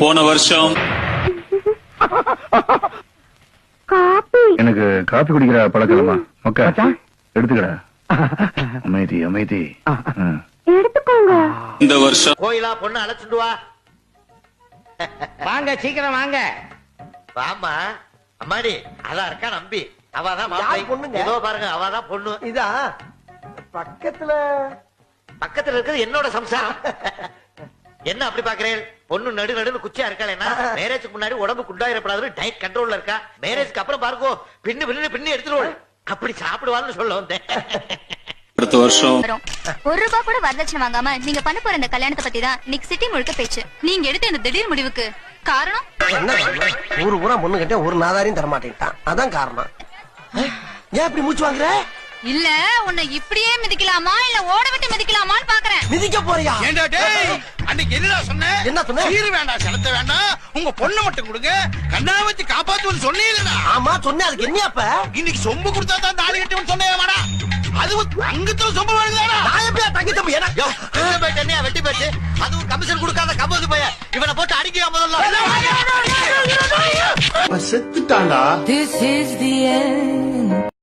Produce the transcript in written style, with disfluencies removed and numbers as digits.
போன வருஷம் எனக்கு காப்பி குடிக்கிற பழக்கலமா மக்கா எடுத்துக்கடா. அமைதி அமைதி. எடுத்துக்கோங்க. இந்த வருஷம் கோயிலா பொண்ணு அழைச்சிட்டு வா. வாங்க சீக்கிரம் வாங்க. வாமா அம்மாடி அதான் இருக்கா நம்பி அவதான் பொண்ணுங்க. இதோ பாருங்க அவதான் பொண்ணு. இதா பக்கத்துல பக்கத்துல இருக்கிறது என்னோட சம்சாரம். என்ன அப்படி பாக்குறேன்? பொண்ணு நடு நடுன்னு குச்சியா இருக்கா? என்ன மேரேஜுக்கு முன்னாடி உடம்பு குண்டாயிரப்படாது டயட் கண்ட்ரோல்ல இருக்கா. மேரேஜ்க்கு அப்புறம் பாருங்க பின்னு எடுத்துருவோம். அப்படி சாப்பிடுவான்னு சொல்ல வந்தேன். அடுத்த வருஷம் ₹1 கூட வரதட்சணை வாங்காம நீங்க பண்ண போற இந்த கல்யாணத்தை பத்தி தான் இன்னைக்கு சிட்டி முழுக்க பேச்சு. நீங்க எடுத்த இந்த திடீர் முடிவுக்கு காரணம் என்ன? ஊரு பூரா பொண்ணு கிட்ட ஒரு நாதாரியும் தரமாட்டேன்ட்டான். அதான் காரணம். ஏன் இப்படி மூச்சு வாங்குற? இல்ல உன்னை இப்படியே மிதிக்கலாமா இல்ல ஓட விட்டு மிதிக்கலாமான்னு பாக்குறேன். மிதிக்க போறியா? ஏண்டா டேய், அன்னைக்கு என்னடா சொன்ன? என்ன சொன்ன? சீரு வேண்டாம், செலுத்த வேண்டாம், உங்க பொண்ணு மட்டும் கொடுங்க, கண்ணா வச்சு காப்பாத்துன்னு சொன்னீங்களா? ஆமா சொன்னேன். அதுக்கு என்ன அப்ப? இன்னைக்கு சொம்பு கொடுத்தா தான் தாலி கட்டுவேன்னு சொன்னேன். அதுவும் தங்கத்துல சொம்பு வேணுதானா? நான் எப்படியா தங்கி தம்பி? வெட்டி போச்சு. அதுவும் கமிஷன் கொடுக்காத கம்போது போய இவனை போட்டு அடிக்க முதல்ல. செத்துட்டாண்டா. This is the end.